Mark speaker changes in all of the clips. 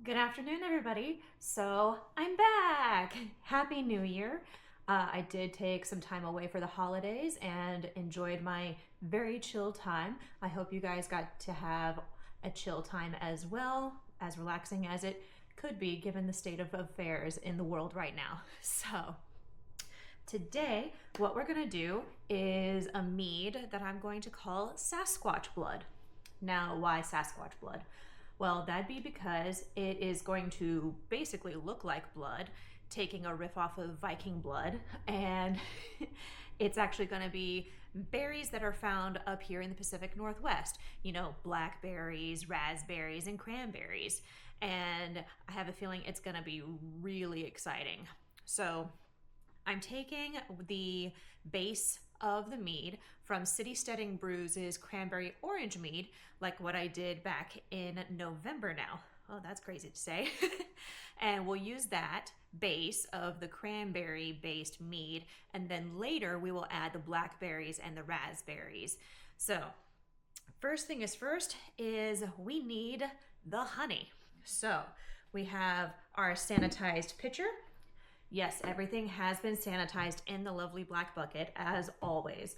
Speaker 1: Good afternoon, everybody. So I'm back. Happy New Year. I did take some time away for the holidays and enjoyed my very chill time. I hope you guys got to have a chill time as well, as relaxing as it could be given the state of affairs in the world right now. So today, what we're gonna do is a mead that I'm going to call Sasquatch Blood. Now, why Sasquatch Blood? Well, that'd be because it is going to basically look like blood, taking a riff off of Viking blood, and it's actually going to be berries that are found up here in the Pacific Northwest. You know, blackberries, raspberries, and cranberries. And I have a feeling it's going to be really exciting. So I'm taking the base of the mead from City Steading Brews' cranberry orange mead, like what I did back in November now. Oh, that's crazy to say. And we'll use that base of the cranberry based mead, and then later we will add the blackberries and the raspberries. So first thing is first is we need the honey. So we have our sanitized pitcher. Yes, everything has been sanitized in the lovely black bucket, as always.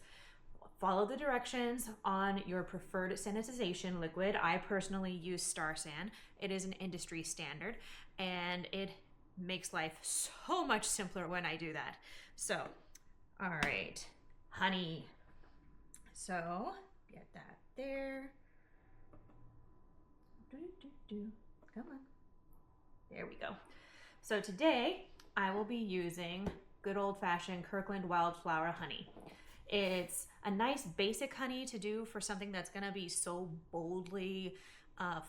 Speaker 1: Follow the directions on your preferred sanitization liquid. I personally use Star San. It is an industry standard, and it makes life so much simpler when I do that. So, all right, honey. So, get that there. Come on. There we go. So today, I will be using good old-fashioned Kirkland wildflower honey. It's a nice basic honey to do for something that's gonna be so boldly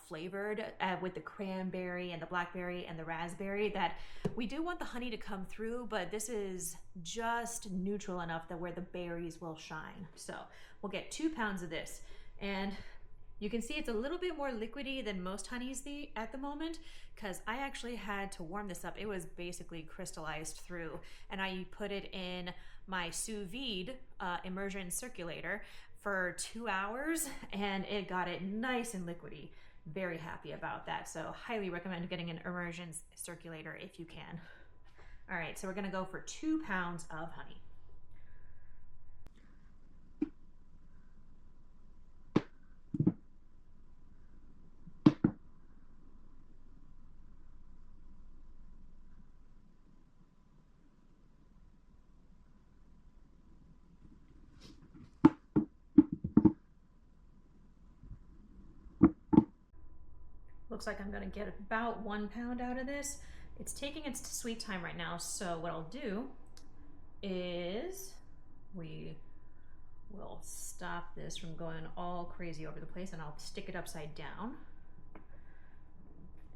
Speaker 1: flavored with the cranberry and the blackberry and the raspberry that we do want the honey to come through, but this is just neutral enough that where the berries will shine. So we'll get 2 pounds of this. And you can see it's a little bit more liquidy than most honeys at the moment, because I actually had to warm this up. It was basically crystallized through, and I put it in my sous vide immersion circulator for 2 hours, and it got it nice and liquidy. Very happy about that. So highly recommend getting an immersion circulator if you can. All right, so we're gonna go for 2 pounds of honey. Looks like I'm gonna get about 1 pound out of this. It's taking its sweet time right now, so what I'll do is we will stop this from going all crazy over the place, and I'll stick it upside down.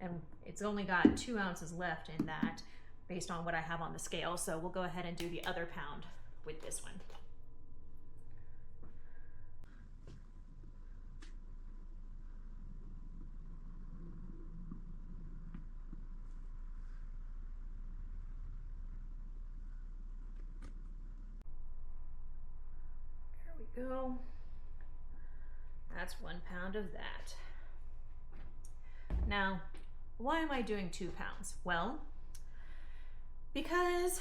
Speaker 1: And it's only got 2 ounces left in that based on what I have on the scale, so we'll go ahead and do the other pound with this one. Go. That's 1 pound of that. Now, why am I doing 2 pounds? Well, because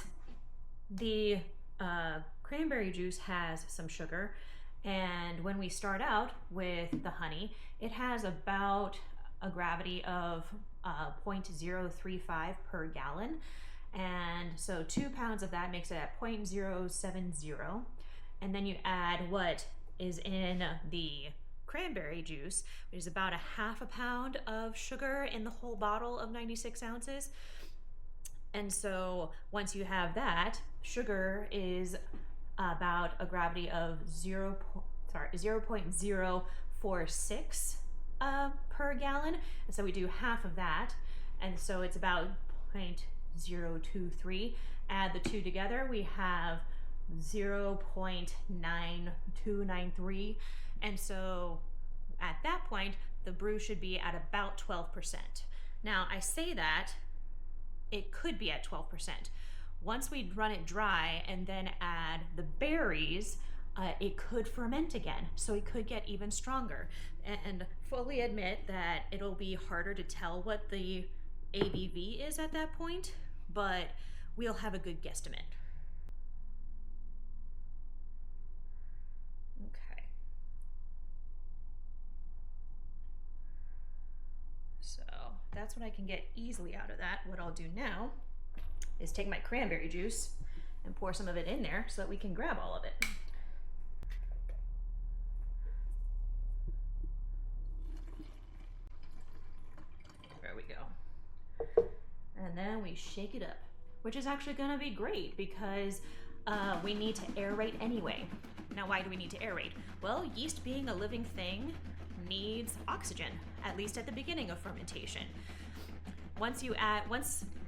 Speaker 1: the cranberry juice has some sugar, and when we start out with the honey, it has about a gravity of 0.035 per gallon, and so 2 pounds of that makes it at 0.070. And then you add what is in the cranberry juice, which is about 1/2 pound of sugar in the whole bottle of 96 ounces. And so once you have that, sugar is about a gravity of 0.046 per gallon. And so we do half of that. And so it's about 0.023. Add the two together, we have 0.9293, and so at that point the brew should be at about 12%. Now I say that it could be at 12%. Once we run it dry and then add the berries, it could ferment again, so it could get even stronger. And fully admit that it'll be harder to tell what the ABV is at that point, but we'll have a good guesstimate. Okay. So that's what I can get easily out of that. What I'll do now is take my cranberry juice and pour some of it in there so that we can grab all of it. There we go. And then we shake it up, which is actually gonna be great because we need to aerate anyway. Now, why do we need to aerate? Well, yeast being a living thing needs oxygen, at least at the beginning of fermentation. Once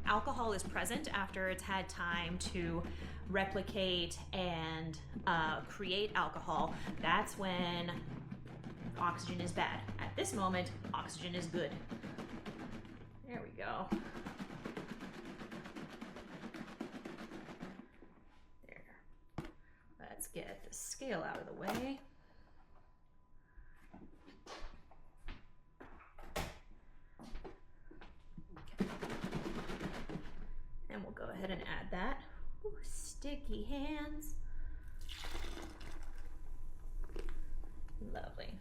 Speaker 1: alcohol is present after it's had time to replicate and create alcohol, that's when oxygen is bad. At this moment, oxygen is good. There we go. There. Let's get the scale out of the way. And we'll go ahead and add that. Ooh, sticky hands. Lovely.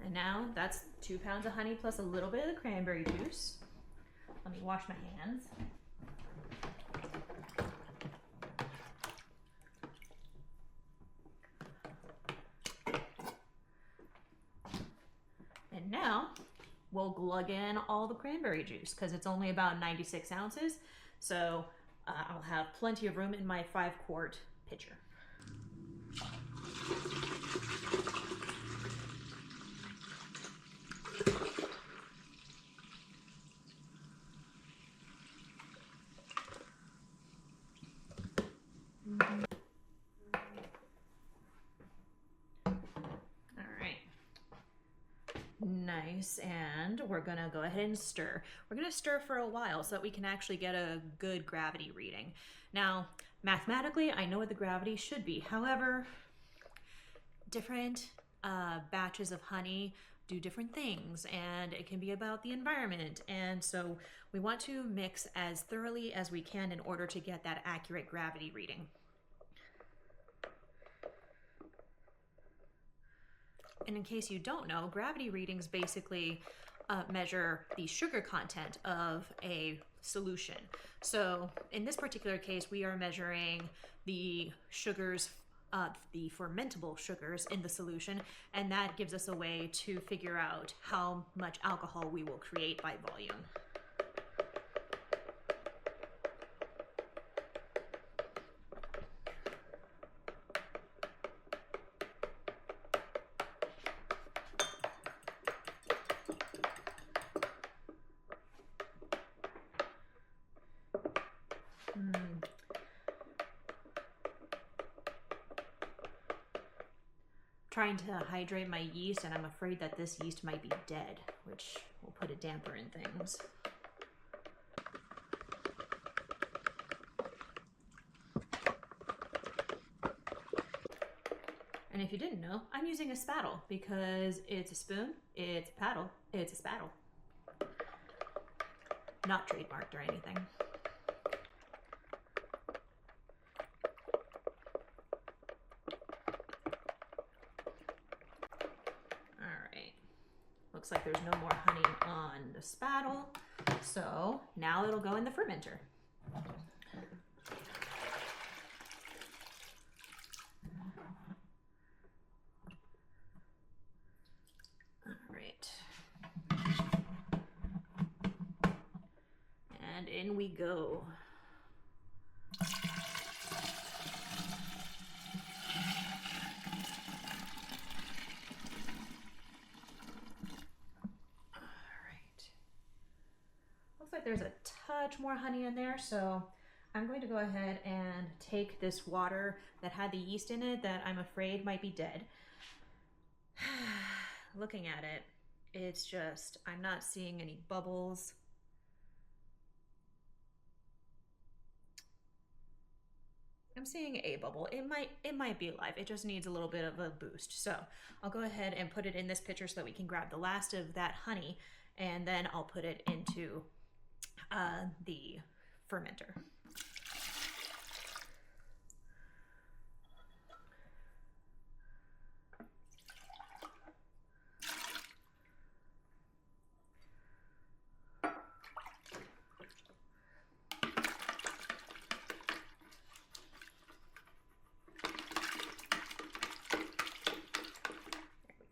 Speaker 1: And now that's 2 pounds of honey plus a little bit of the cranberry juice. Let me wash my hands. And now we'll glug in all the cranberry juice because it's only about 96 ounces. So I'll have plenty of room in my 5-quart pitcher. Nice, and we're gonna go ahead and stir. We're gonna stir for a while so that we can actually get a good gravity reading. Now, mathematically, I know what the gravity should be. However, different batches of honey do different things, and it can be about the environment. And so we want to mix as thoroughly as we can in order to get that accurate gravity reading. And in case you don't know, gravity readings basically measure the sugar content of a solution. So in this particular case, we are measuring the sugars, the fermentable sugars in the solution, and that gives us a way to figure out how much alcohol we will create by volume. Trying to hydrate my yeast, and I'm afraid that this yeast might be dead, which will put a damper in things. And if you didn't know, I'm using a spattle because it's a spoon, it's a paddle, it's a spattle. Not trademarked or anything. Looks like there's no more honey on the spattle, so now it'll go in the fermenter. All right. And in we go. Looks like there's a touch more honey in there, so I'm going to go ahead and take this water that had the yeast in it that I'm afraid might be dead. Looking at it, it's just, I'm not seeing any bubbles. I'm seeing a bubble. It might be alive. It just needs a little bit of a boost. So I'll go ahead and put it in this pitcher so that we can grab the last of that honey and then I'll put it into the fermenter.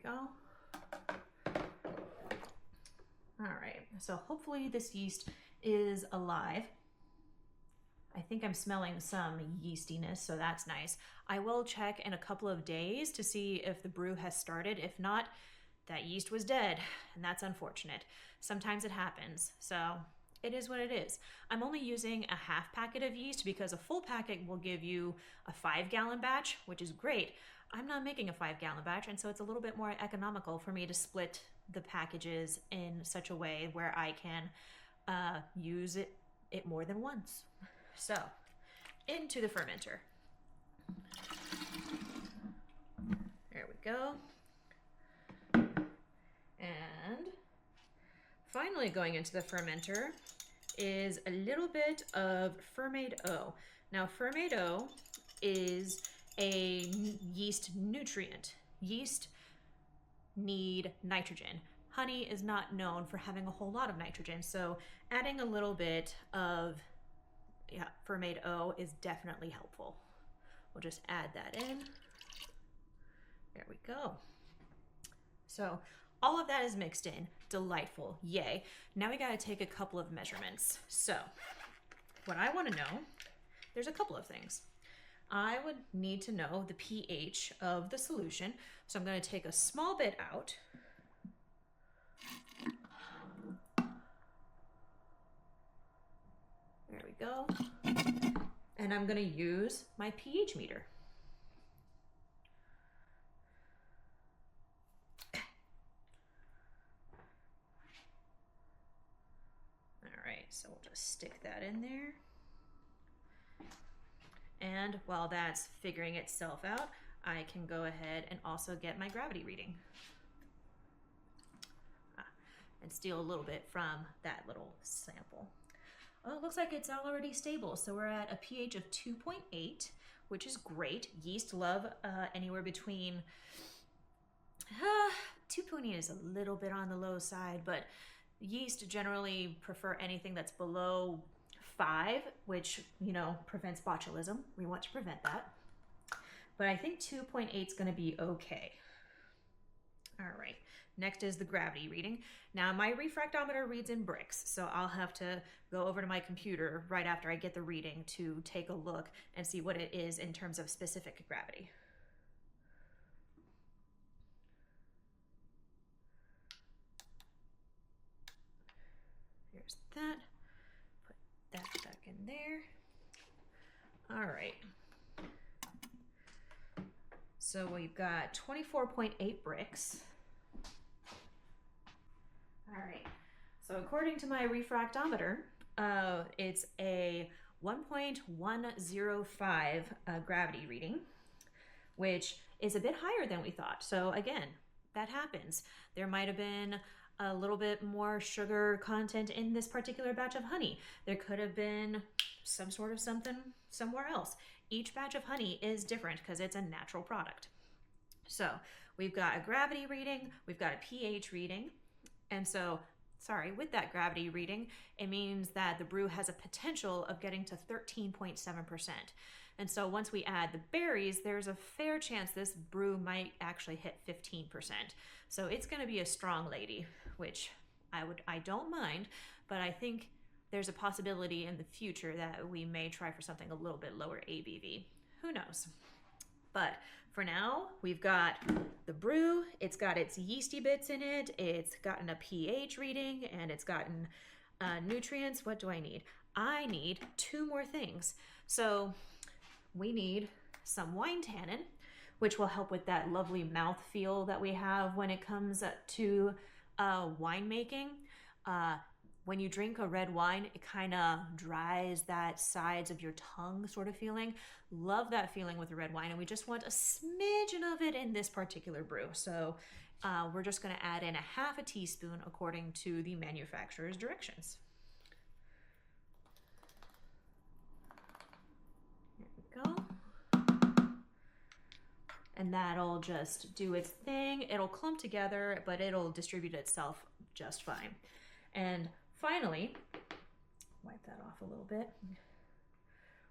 Speaker 1: Go. All right, so hopefully this yeast is alive. I think I'm smelling some yeastiness, so that's nice. I will check in a couple of days to see if the brew has started. If not, that yeast was dead, and that's unfortunate. Sometimes it happens, so it is what it is. I'm only using a half packet of yeast because a full packet will give you a 5-gallon batch, which is great. I'm not making a 5-gallon batch, and so it's a little bit more economical for me to split the packages in such a way where I can use it more than once. So, into the fermenter. There we go. And finally going into the fermenter is a little bit of Fermade-O. Now, Fermade-O is a yeast nutrient. Yeast need nitrogen. Honey is not known for having a whole lot of nitrogen, so adding a little bit of Fermade-O is definitely helpful. We'll just add that in. There we go. So all of that is mixed in. Delightful. Yay. Now we got to take a couple of measurements. So what I want to know, there's a couple of things. I would need to know the pH of the solution. So I'm going to take a small bit out. There we go. And I'm going to use my pH meter. All right, so we'll just stick that in there. And while that's figuring itself out, I can go ahead and also get my gravity reading. And steal a little bit from that little sample. Oh, it looks like it's already stable. So we're at a pH of 2.8, which is great. Yeast love anywhere between, 2.8 is a little bit on the low side, but yeast generally prefer anything that's below 5, which, prevents botulism. We want to prevent that. But I think 2.8 is going to be okay. All right, next is the gravity reading. Now my refractometer reads in bricks, so I'll have to go over to my computer right after I get the reading to take a look and see what it is in terms of specific gravity. Here's that. Put that back in there. All right. So we've got 24.8 bricks. All right, so according to my refractometer, it's a 1.105 gravity reading, which is a bit higher than we thought. So again, that happens. There might have been a little bit more sugar content in this particular batch of honey. There could have been some sort of something somewhere else. Each batch of honey is different because it's a natural product. So we've got a gravity reading, we've got a pH reading, and so, with that gravity reading, it means that the brew has a potential of getting to 13.7%. And so once we add the berries, there's a fair chance this brew might actually hit 15%. So it's going to be a strong lady, which I don't mind, but I think there's a possibility in the future that we may try for something a little bit lower ABV. Who knows? But for now, we've got the brew, it's got its yeasty bits in it, it's gotten a pH reading, and it's gotten nutrients. What do I need? I need 2 more things. So we need some wine tannin, which will help with that lovely mouth feel that we have when it comes to winemaking. When you drink a red wine, it kind of dries that sides of your tongue sort of feeling. Love that feeling with the red wine, and we just want a smidgen of it in this particular brew. So we're just going to add in a half a teaspoon according to the manufacturer's directions. Here we go. And that'll just do its thing. It'll clump together, but it'll distribute itself just fine. And finally, wipe that off a little bit.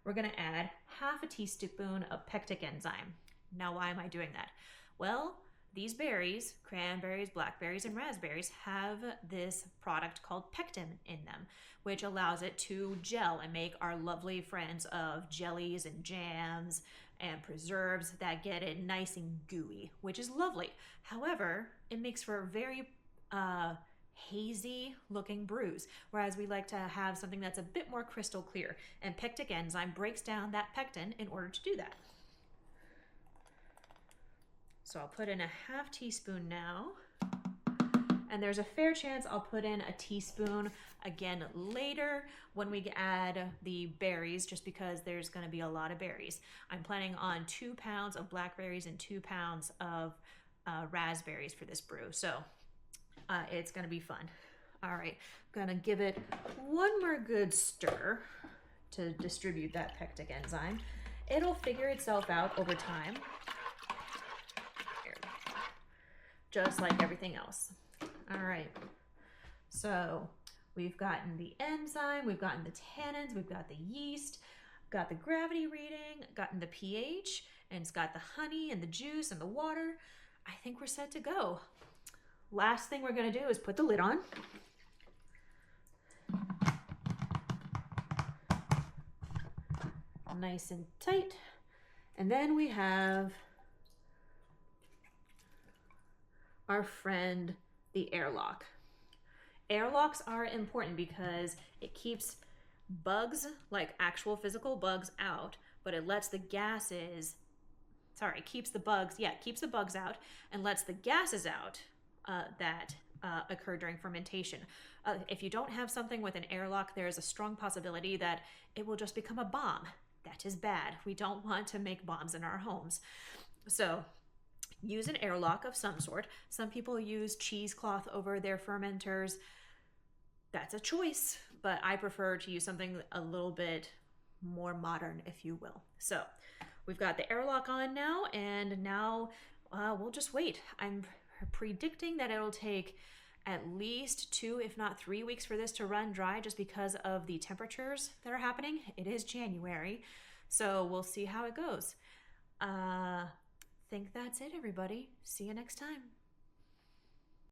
Speaker 1: We're gonna add half a teaspoon of pectic enzyme. Now, why am I doing that? Well, these berries, cranberries, blackberries, and raspberries, have this product called pectin in them, which allows it to gel and make our lovely friends of jellies and jams and preserves that get it nice and gooey, which is lovely. However, it makes for a very hazy looking brews, whereas we like to have something that's a bit more crystal clear, and pectic enzyme breaks down that pectin in order to do that. So I'll put in a half teaspoon now, and there's a fair chance I'll put in a teaspoon again later when we add the berries, just because there's going to be a lot of berries. I'm planning on 2 pounds of blackberries and 2 pounds of raspberries for this brew, so it's going to be fun. All right, I'm going to give it one more good stir to distribute that pectic enzyme. It'll figure itself out over time, just like everything else. All right, so we've gotten the enzyme, we've gotten the tannins, we've got the yeast, got the gravity reading, gotten the pH, and it's got the honey and the juice and the water. I think we're set to go. Last thing we're gonna do is put the lid on. Nice and tight. And then we have our friend, the airlock. Airlocks are important because it keeps bugs, like actual physical bugs, out, but it lets the gases, keeps the bugs out and lets the gases out that occur during fermentation. If you don't have something with an airlock, there is a strong possibility that it will just become a bomb. That is bad. We don't want to make bombs in our homes. So use an airlock of some sort. Some people use cheesecloth over their fermenters. That's a choice, but I prefer to use something a little bit more modern, if you will. So we've got the airlock on now, and now we'll just wait. I'm predicting that it'll take at least 2, if not 3 weeks for this to run dry, just because of the temperatures that are happening. It is January, so we'll see how it goes. Think that's it, everybody. See you next time.